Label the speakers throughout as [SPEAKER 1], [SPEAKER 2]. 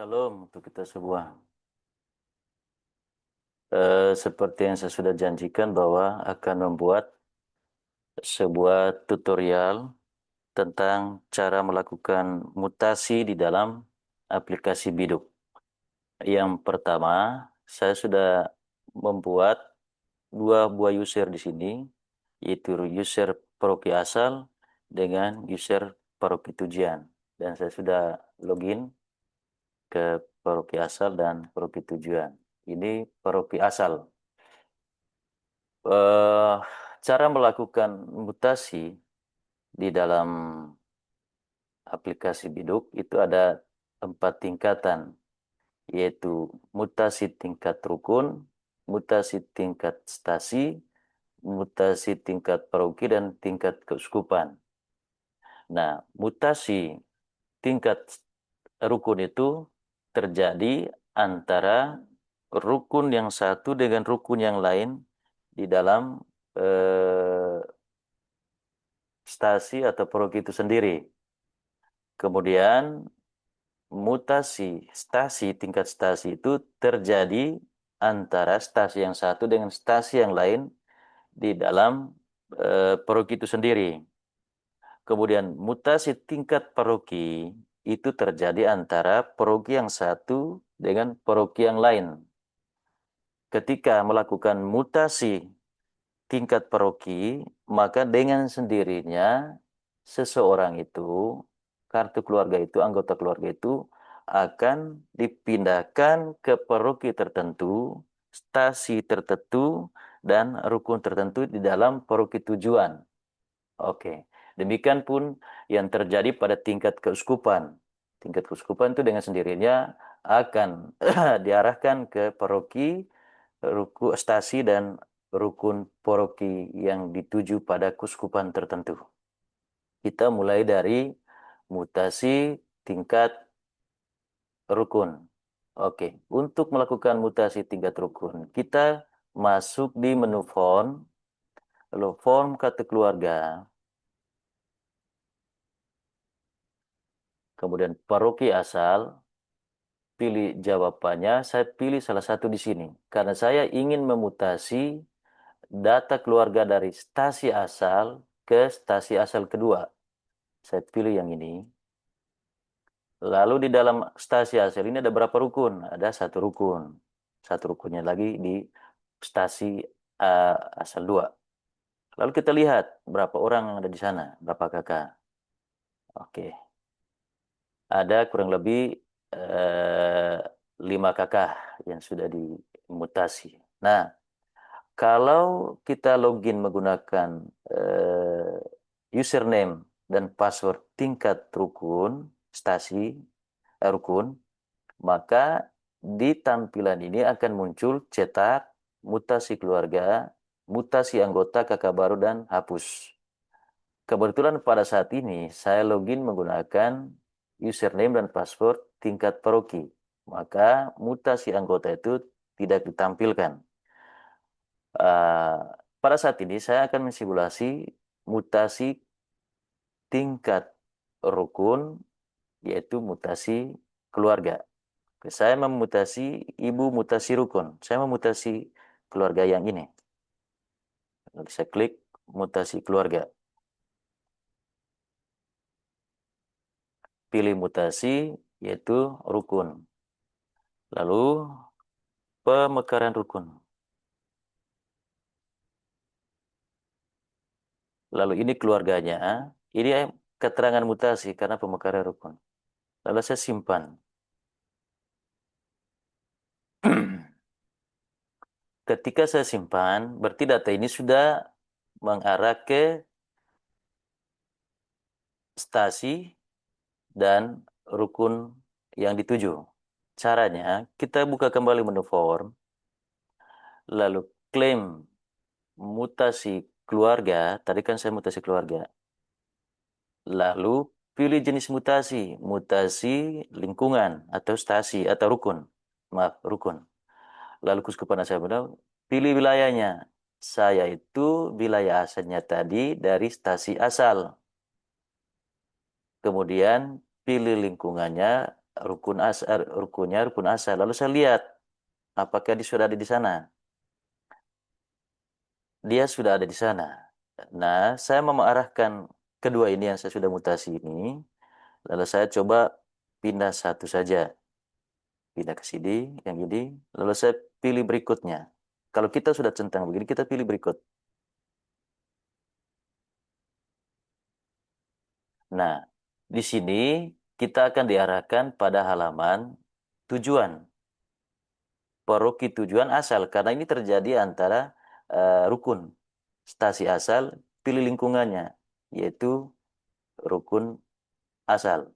[SPEAKER 1] Shalom untuk kita semua. Seperti yang saya sudah janjikan bahwa akan membuat sebuah tutorial tentang cara melakukan mutasi di dalam aplikasi Biduk. Yang pertama, saya sudah membuat dua buah user di sini, yaitu user paroki asal dengan user paroki tujuan. Dan saya sudah login ke paroki asal dan paroki tujuan. Ini paroki asal. eh, Cara melakukan mutasi di dalam aplikasi Biduk itu ada 4 tingkatan, yaitu mutasi tingkat rukun, mutasi tingkat stasi, mutasi tingkat paroki, dan tingkat keuskupan. Nah, mutasi tingkat rukun itu terjadi antara rukun yang satu dengan rukun yang lain di dalam eh, stasi atau paroki itu sendiri. Kemudian tingkat stasi itu terjadi antara stasi yang satu dengan stasi yang lain di dalam paroki itu sendiri. Kemudian mutasi tingkat paroki itu terjadi antara paroki yang satu dengan paroki yang lain. Ketika melakukan mutasi tingkat paroki, maka dengan sendirinya seseorang itu, kartu keluarga itu, anggota keluarga itu akan dipindahkan ke paroki tertentu, stasi tertentu, dan rukun tertentu di dalam paroki tujuan. Oke, demikian pun yang terjadi pada tingkat keuskupan. Tingkat keuskupan itu dengan sendirinya akan diarahkan ke paroki, stasi, dan rukun paroki yang dituju pada keuskupan tertentu. Kita mulai dari mutasi tingkat rukun. Oke, untuk melakukan mutasi tingkat rukun, kita masuk di menu form, lalu form kartu keluarga, kemudian paroki asal, pilih jawabannya, saya pilih salah satu di sini. Karena saya ingin memutasi data keluarga dari stasi asal ke stasi asal kedua. Saya pilih yang ini. Lalu di dalam stasi asal ini ada berapa rukun? Ada satu rukun. Satu rukunnya lagi di stasi asal 2. Lalu kita lihat berapa orang yang ada di sana, berapa kakak. Oke, ada kurang lebih eh, 5 kakak yang sudah dimutasi. Nah, kalau kita login menggunakan username dan password tingkat rukun, stasi, rukun, maka di tampilan ini akan muncul cetak, mutasi keluarga, mutasi anggota, kakak baru, dan hapus. Kebetulan pada saat ini saya login menggunakan username dan password tingkat paroki. Maka mutasi anggota itu tidak ditampilkan. Eh, Pada saat ini saya akan mensimulasi mutasi tingkat rukun, yaitu mutasi keluarga. Saya memutasi ibu mutasi rukun. Saya memutasi keluarga yang ini. Lalu saya klik mutasi keluarga. Pilih mutasi, yaitu rukun. Lalu pemekaran rukun. Lalu ini keluarganya. Ini keterangan mutasi karena pemekaran rukun. Lalu saya simpan. Ketika saya simpan, berarti data ini sudah mengarah ke stasi dan rukun yang dituju. Caranya, kita buka kembali menu form, lalu klaim mutasi keluarga. Tadi kan saya mutasi keluarga. Lalu pilih jenis mutasi, mutasi lingkungan atau stasi atau rukun. Maaf, rukun. Lalu keuskupan asal benar, pilih wilayahnya. Saya itu wilayah asalnya tadi dari stasi asal. Kemudian pilih lingkungannya, rukunnya rukun asal. Lalu saya lihat apakah dia sudah ada di sana. Dia sudah ada di sana. Nah, saya mau mengarahkan kedua ini yang saya sudah mutasi ini. Lalu saya coba pindah satu saja. Pindah ke sini, yang ini. Lalu saya pilih berikutnya. Kalau kita sudah centang begini, kita pilih berikut. Nah, di sini kita akan diarahkan pada halaman tujuan. Paroki tujuan asal. Karena ini terjadi antara rukun. Stasi asal, pilih lingkungannya. Yaitu rukun asal.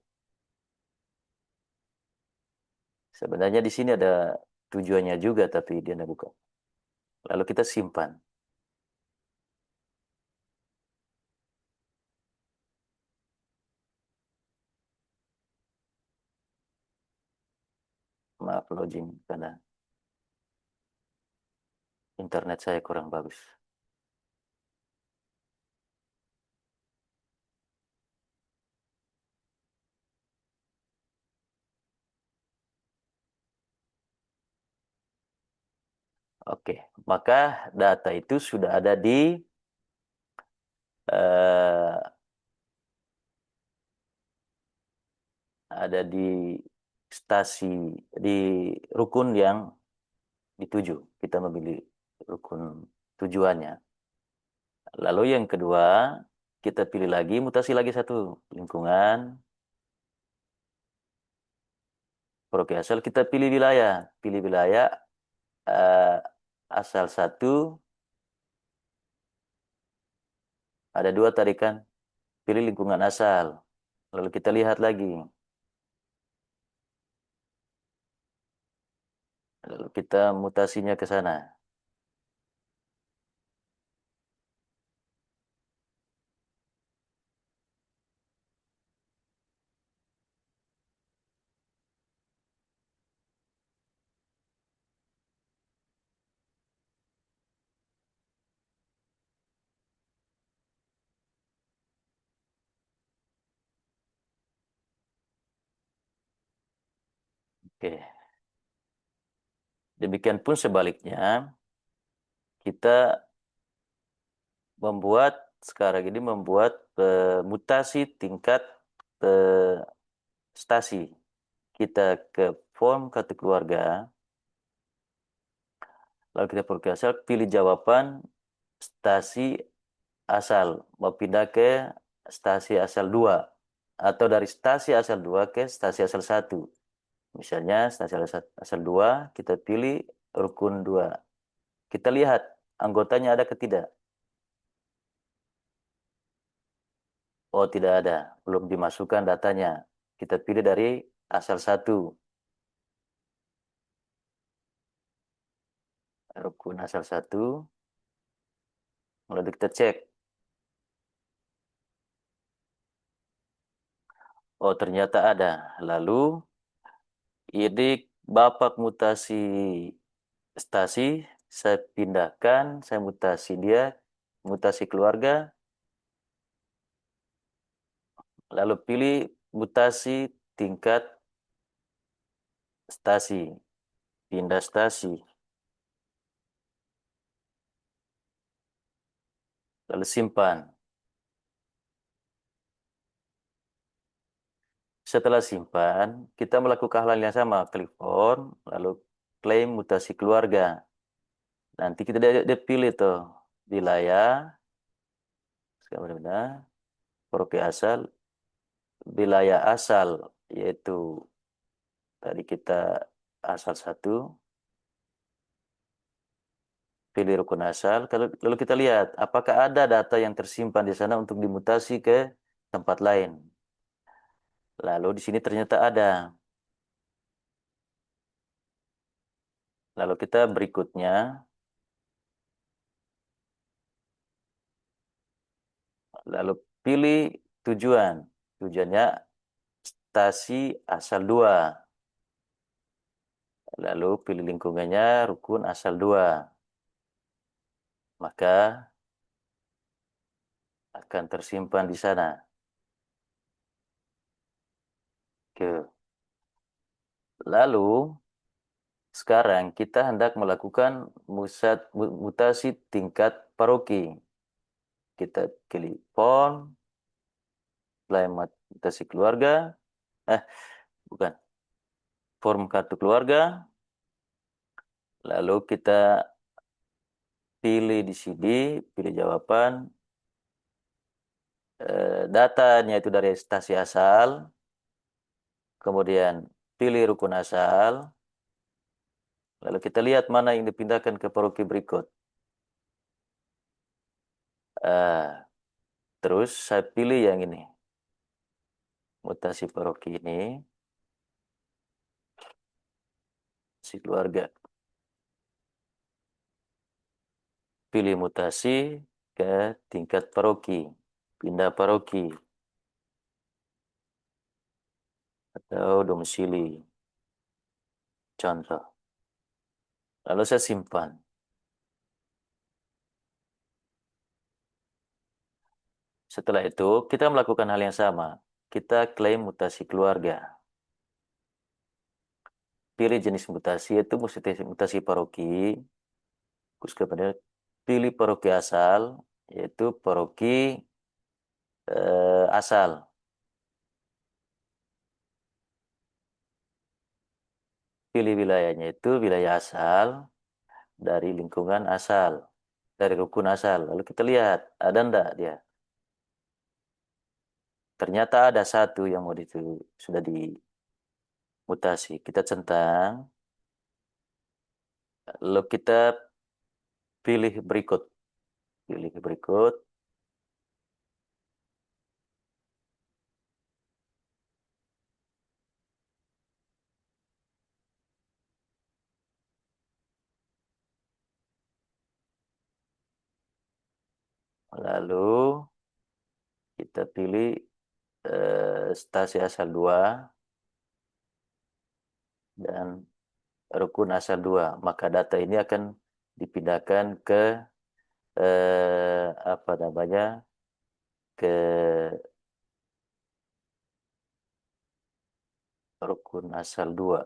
[SPEAKER 1] Sebenarnya di sini ada tujuannya juga, tapi dia tidak buka. Lalu kita simpan. Maaf login, karena internet saya kurang bagus. Oke, maka data itu sudah eh, ada di stasi di rukun yang dituju. Kita memilih rukun tujuannya. Lalu yang kedua, kita pilih lagi, mutasi lagi satu lingkungan, proke asal, kita pilih wilayah. Pilih wilayah eh, asal satu, ada dua tarikan, pilih lingkungan asal. Lalu kita lihat lagi. Lalu kita mutasinya ke sana. Oke. Demikian pun sebaliknya, kita sekarang ini membuat mutasi tingkat stasi. Kita ke form kartu keluarga, lalu kita pergi asal, pilih jawaban stasi asal. Mau pindah ke stasi asal 2. Atau dari stasi asal 2 ke stasi asal 1. Misalnya stasi asal 2, kita pilih rukun 2. Kita lihat anggotanya ada ke tidak. Oh, tidak ada. Belum dimasukkan datanya. Kita pilih dari asal 1. Rukun asal 1. Lalu kita cek. Oh, ternyata ada. Lalu ini bapak mutasi stasi, saya pindahkan, saya mutasi dia, mutasi keluarga, lalu pilih mutasi tingkat stasi, pindah stasi, lalu simpan. Setelah simpan, kita melakukan hal yang sama, klik on, lalu klaim mutasi keluarga. Nanti kita dia pilih tuh wilayah, sekarang benar, provinsi asal, wilayah asal, yaitu tadi kita asal 1, pilih rukun asal, lalu kita lihat apakah ada data yang tersimpan di sana untuk dimutasi ke tempat lain. Lalu di sini ternyata ada. Lalu kita berikutnya, lalu pilih tujuan. Tujuannya stasi asal 2. Lalu pilih lingkungannya rukun asal 2. Maka akan tersimpan di sana. Oke. Lalu sekarang kita hendak melakukan mutasi tingkat paroki. Kita pilih PON, mutasi keluarga, eh bukan, form kartu keluarga, lalu kita pilih di sini, pilih jawaban, datanya itu dari stasi asal, kemudian pilih rukun asal, lalu kita lihat mana yang dipindahkan ke paroki berikut. Eh, Terus saya pilih yang ini, mutasi paroki ini, si keluarga. Pilih mutasi ke tingkat paroki, pindah paroki atau domisili. Contoh. Lalu saya simpan. Setelah itu, kita melakukan hal yang sama. Kita klaim mutasi keluarga. Pilih jenis mutasi, yaitu mutasi paroki. Terus kepada pilih paroki asal, yaitu paroki asal. Pilih wilayahnya itu wilayah asal dari lingkungan asal, dari rukun asal. Lalu kita lihat, ada enggak dia? Ternyata ada satu yang mau sudah dimutasi. Kita centang, lalu kita pilih berikut. Pilih berikut, lalu kita pilih stasi asal 2 dan rukun asal 2. Maka data ini akan dipindahkan ke apa namanya? Ke rukun asal 2.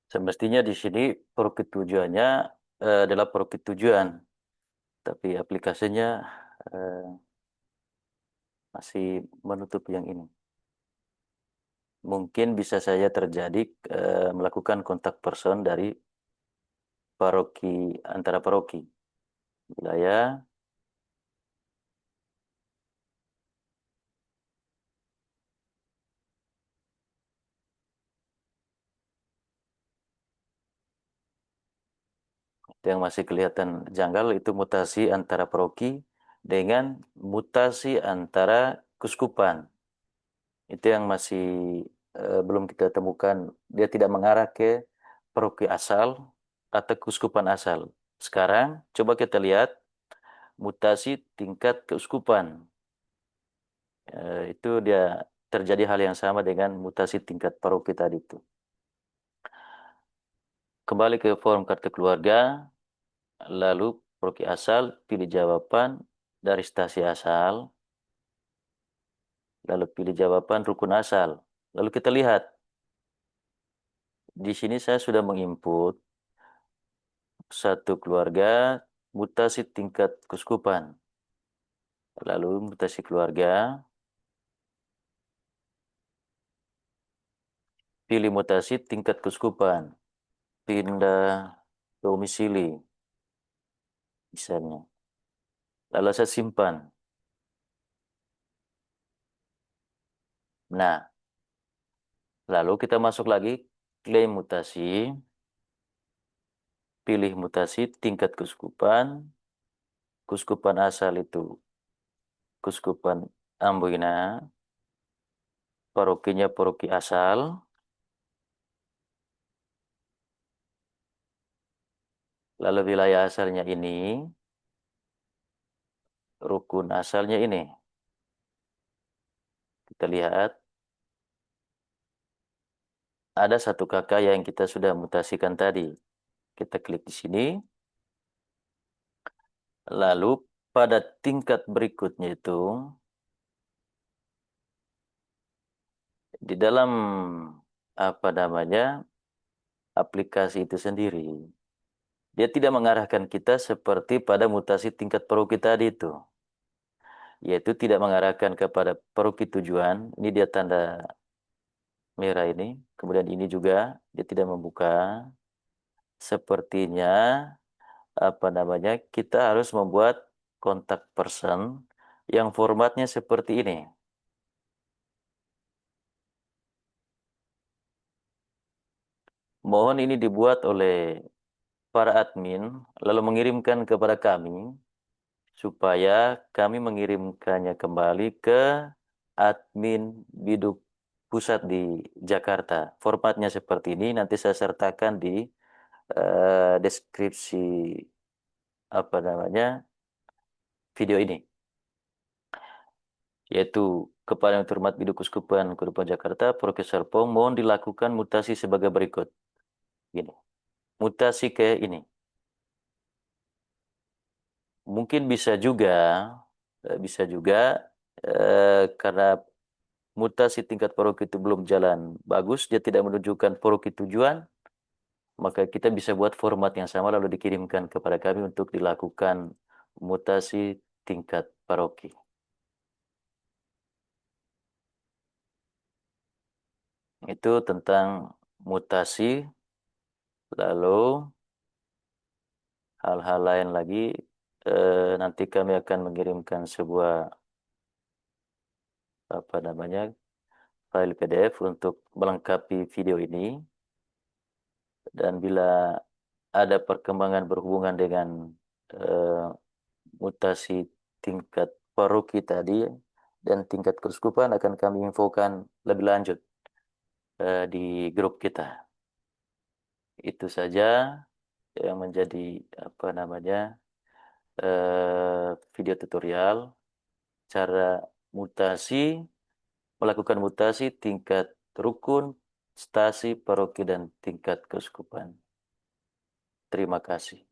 [SPEAKER 1] Semestinya di sini perukit tujuannya adalah perukit tujuan, tapi aplikasinya eh, masih menutup yang ini. Mungkin bisa saja terjadi melakukan kontak person dari paroki antara paroki wilayah yang masih kelihatan janggal itu mutasi antara paroki dengan mutasi antara kuskupan. Itu yang masih belum kita temukan. Dia tidak mengarah ke paroki asal atau kuskupan asal. Sekarang coba kita lihat mutasi tingkat keuskupan. Itu dia terjadi hal yang sama dengan mutasi tingkat paroki tadi itu. Kembali ke form kartu keluarga, lalu paroki asal, pilih jawaban dari stasi asal, lalu pilih jawaban rukun asal. Lalu kita lihat, di sini saya sudah menginput satu keluarga mutasi tingkat keuskupan. Lalu mutasi keluarga, pilih mutasi tingkat keuskupan, pindah domisili misalnya. Lalu saya simpan. Nah, lalu kita masuk lagi klaim mutasi. pilih mutasi tingkat keuskupan. Keuskupan asal itu Keuskupan Amboina, parokinya paroki asal, lalu wilayah asalnya ini, rukun asalnya ini. Kita lihat, ada satu kakak yang kita sudah mutasikan tadi. Kita klik di sini, lalu pada tingkat berikutnya itu, di dalam apa namanya aplikasi itu sendiri, dia tidak mengarahkan kita seperti pada mutasi tingkat paroki tadi itu, yaitu tidak mengarahkan kepada paroki tujuan. Ini dia tanda merah ini, kemudian ini juga dia tidak membuka. Sepertinya apa namanya kita harus membuat kontak person yang formatnya seperti ini. Mohon ini dibuat oleh para admin lalu mengirimkan kepada kami supaya kami mengirimkannya kembali ke admin Biduk Pusat di Jakarta. Formatnya seperti ini, nanti saya sertakan di deskripsi apa namanya video ini, yaitu kepada yang terhormat Biduk Uskupan Kedupan Jakarta, Profesor Pong, mohon dilakukan mutasi sebagai berikut. Gini, mutasi ke ini. Mungkin bisa juga karena mutasi tingkat paroki itu belum jalan bagus, dia tidak menunjukkan paroki tujuan, maka kita bisa buat format yang sama lalu dikirimkan kepada kami untuk dilakukan mutasi tingkat paroki. Itu tentang mutasi, lalu hal-hal lain lagi nanti kami akan mengirimkan sebuah apa namanya file PDF untuk melengkapi video ini, dan bila ada perkembangan berhubungan dengan eh, mutasi tingkat paroki tadi dan tingkat keuskupan akan kami infokan lebih lanjut di grup kita. Itu saja yang menjadi apa namanya video tutorial cara mutasi melakukan mutasi tingkat rukun, stasi, paroki dan tingkat keuskupan. Terima kasih.